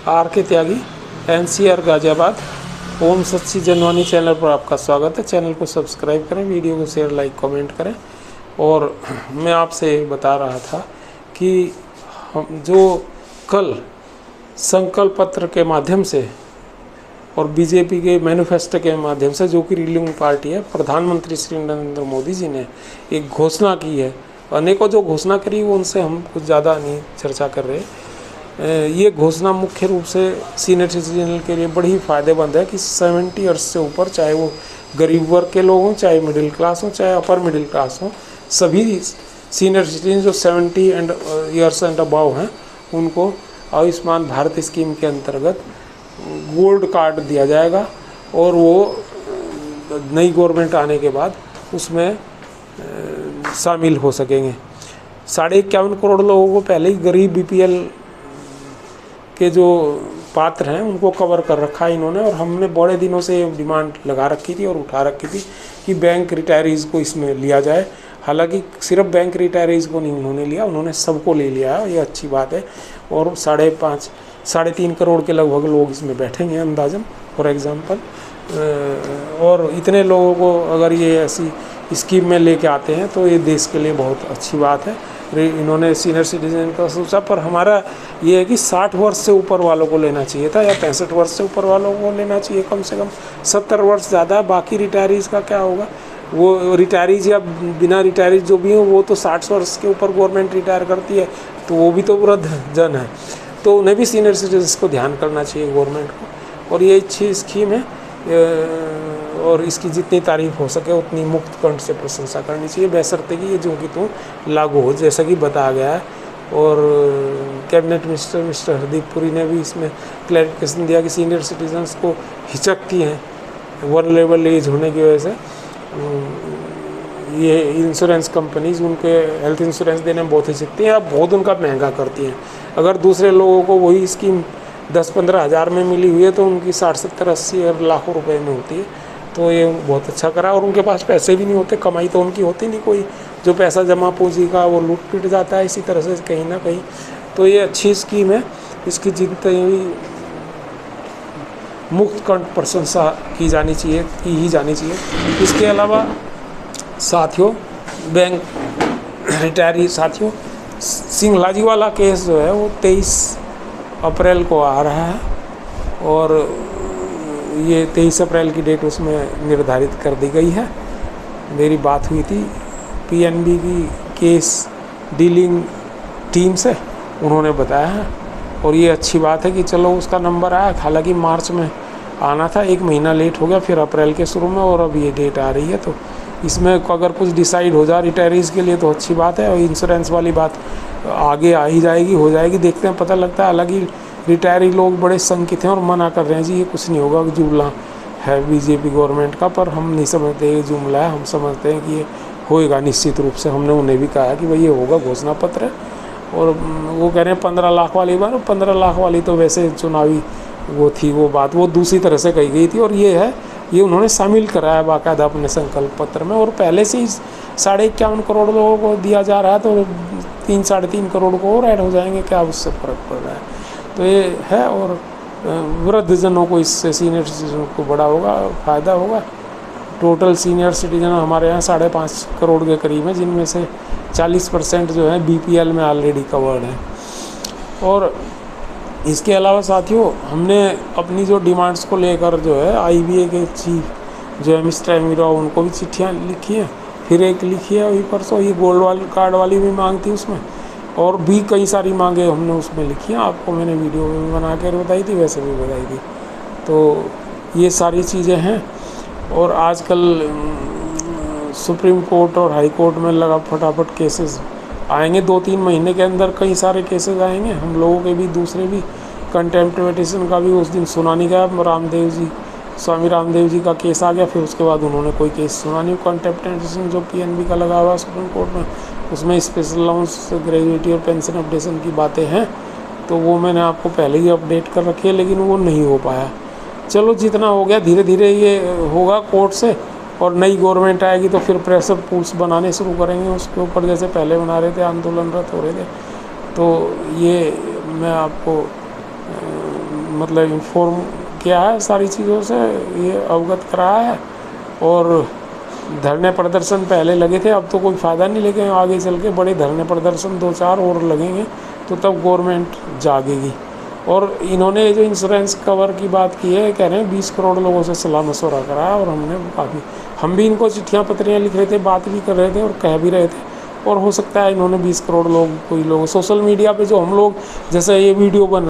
Are के त्यागी, NCR Ghaziabad. ओम सच्ची Janvani channel पर आपका स्वागत है। चैनल को सब्सक्राइब करें, वीडियो को शेयर, लाइक, कमेंट करें। और मैं आपसे बता रहा था कि हम जो कल संकल्प पत्र के माध्यम से और बीजेपी के मैनिफेस्टो के माध्यम से, जो कि रूलिंग पार्टी है, प्रधानमंत्री श्री नरेंद्र मोदी जी ने एक घोषणा की है। अनेकों जो घोषणा करी वो उनसे हम कुछ ज़्यादा नहीं चर्चा कर रहे। ये घोषणा मुख्य रूप से सीनियर सिटीजन के लिए बड़ी ही फ़ायदेमंद है कि 70 ईयर्स से ऊपर, चाहे वो गरीब वर्ग के लोग हों, चाहे मिडिल क्लास हों, चाहे अपर मिडिल क्लास हों, सभी सीनियर सिटीजन जो 70 ईयर्स एंड अबव हैं, उनको आयुष्मान भारत स्कीम के अंतर्गत गोल्ड कार्ड दिया जाएगा। और वो नई गवर्नमेंट आने के बाद उसमें शामिल हो सकेंगे। 51.5 करोड़ लोगों को पहले ही गरीब BPL के जो पात्र हैं उनको कवर कर रखा है इन्होंने। और हमने बड़े दिनों से डिमांड लगा रखी थी और उठा रखी थी कि बैंक रिटायरीज़ को इसमें लिया जाए। हालांकि सिर्फ बैंक रिटायरीज़ को नहीं उन्होंने लिया, उन्होंने सबको ले लिया है, ये अच्छी बात है। और 3.5 करोड़ के लगभग लोग इसमें बैठेंगे अंदाजन, फॉर एग्ज़ाम्पल। और इतने लोगों को अगर ये ऐसी स्कीम में लेके आते हैं तो ये देश के लिए बहुत अच्छी बात है। इन्होंने सीनियर सिटीजन का सोचा, पर हमारा ये है कि 60 वर्ष से ऊपर वालों को लेना चाहिए था, या 65 वर्ष से ऊपर वालों को लेना चाहिए कम से कम। 70 वर्ष ज़्यादा। बाकी रिटायरीज़ का क्या होगा? वो रिटायरीज या बिना रिटायरीज जो भी हो, वो तो 60 वर्ष के ऊपर गवर्नमेंट रिटायर करती है, तो वो भी तो वृद्ध जन है, तो उन्हें भी सीनियर सिटीजन को ध्यान करना चाहिए गवर्नमेंट को। और ये अच्छी स्कीम है, और इसकी जितनी तारीफ हो सके उतनी मुक्त कंठ से प्रशंसा करनी चाहिए, बशर्ते कि ये जो कि तो लागू हो, जैसा कि बताया गया है। और cabinet minister mister Hardeep Puri ने भी इसमें क्लैरिफिकेशन दिया कि सीनियर सिटीजन्स को हिचकती हैं वल्नरेबल एज होने की वजह से ये इंश्योरेंस कंपनीज उनके हेल्थ इंश्योरेंस देने में बहुत हिचकती हैं, अब बहुत उनका महंगा करती हैं। अगर दूसरे लोगों को वही स्कीम 10-15 हज़ार में मिली हुई है तो उनकी 60-70-80 और लाखों रुपए में होती है। तो ये बहुत अच्छा करा। और उनके पास पैसे भी नहीं होते, कमाई तो उनकी होती नहीं कोई, जो पैसा जमा पूंजी का वो लूट पिट जाता है इसी तरह से कहीं ना कहीं। तो ये अच्छी स्कीम है, इसकी जितनी मुक्त कंठ प्रशंसा की ही जानी चाहिए। इसके अलावा साथियों, बैंक रिटायरी साथियों, सिंगलाजी वाला केस जो है वो 23 अप्रैल को आ रहा है, और ये 23 अप्रैल की डेट उसमें निर्धारित कर दी गई है। मेरी बात हुई थी PNB की केस डीलिंग टीम से, उन्होंने बताया है। और ये अच्छी बात है कि चलो उसका नंबर आया। हालांकि मार्च में आना था, 1 महीना लेट हो गया, फिर अप्रैल के शुरू में, और अब ये डेट आ रही है। तो इसमें अगर कुछ डिसाइड हो जाए रिटायरीज़ के लिए तो अच्छी बात है। और इंश्योरेंस वाली बात आगे आ ही जाएगी, हो जाएगी, देखते हैं, पता लगता है। हालांकि रिटायरी लोग बड़े शंकित हैं और मना कर रहे हैं, जी ये कुछ नहीं होगा, जुमला है बीजेपी गवर्नमेंट का। पर हम नहीं समझते ये जुमला है, हम समझते हैं कि ये होएगा निश्चित रूप से। हमने उन्हें भी कहा कि भाई ये होगा, घोषणा पत्र है। और वो कह रहे हैं 15 लाख वाली बात, 15 लाख वाली तो वैसे चुनावी वो थी, वो बात वो दूसरी तरह से कही गई थी। और ये है, ये उन्होंने शामिल कराया बाकायदा अपने संकल्प पत्र में। और पहले से ही 51.5 करोड़ लोगों को दिया जा रहा है, तो 3-3.5 करोड़ को और ऐड हो जाएंगे, क्या उससे फ़र्क पड़ रहा है। तो ये है। और वृद्धजनों को इससे, सीनियर सिटीजन को बड़ा होगा, फ़ायदा होगा। टोटल सीनियर सिटीजन हमारे यहाँ 5.5 करोड़ के करीब है, जिनमें से 40% जो है BPL में ऑलरेडी कवर्ड है। और इसके अलावा साथियों, हमने अपनी जो डिमांड्स को लेकर जो है IBA के चीफ जो है मिस्टर अमीरा, उनको भी चिट्ठियाँ लिखी हैं। फिर एक लिखी है वही परसों, ये गोल्ड वाली कार्ड वाली भी मांग थी उसमें, और भी कई सारी मांगे हमने उसमें लिखी हैं। आपको मैंने वीडियो में बना कर बताई थी, वैसे भी बताई थी। तो ये सारी चीज़ें हैं। और आजकल सुप्रीम कोर्ट और हाई कोर्ट में लगा फटाफट केसेस आएंगे, 2-3 महीने के अंदर कई सारे केसेस आएंगे। हम लोगों के भी, दूसरे भी, कंटेम्प्ट पिटीशन का भी उस दिन सुना नहीं गया। स्वामी रामदेव जी का केस आ गया, फिर उसके बाद उन्होंने कोई केस सुना नहीं। कंटेम्प्ट पिटीशन जो PNB का लगा हुआ सुप्रीम कोर्ट में, उसमें स्पेशल अलाउंस, ग्रेजुएटी और पेंशन अपडेशन की बातें हैं, तो वो मैंने आपको पहले ही अपडेट कर रखी है, लेकिन वो नहीं हो पाया। चलो जितना हो गया, धीरे धीरे ये होगा कोर्ट से। और नई गवर्नमेंट आएगी तो फिर प्रेशर पूल्स बनाने शुरू करेंगे उसके ऊपर, जैसे पहले बना रहे थे, आंदोलनरत हो रहे थे। तो ये मैं आपको मतलब इन्फॉर्म किया है सारी चीज़ों से, ये अवगत कराया है। और धरने प्रदर्शन पहले लगे थे, अब तो कोई फ़ायदा नहीं, लेकिन आगे चल के बड़े धरने प्रदर्शन 2-4 और लगेंगे तो तब गवर्नमेंट जागेगी। और इन्होंने जो इंश्योरेंस कवर की बात की है, कह रहे हैं 20 करोड़ लोगों से सलाह मशवरा करा है। और हम भी इनको चिट्ठियाँ पत्रियाँ लिख रहे थे, बात भी कर रहे थे और कह भी रहे थे। और हो सकता है इन्होंने 20 करोड़ लोग, कोई लोग सोशल मीडिया पे जो हम लोग जैसे ये वीडियो बन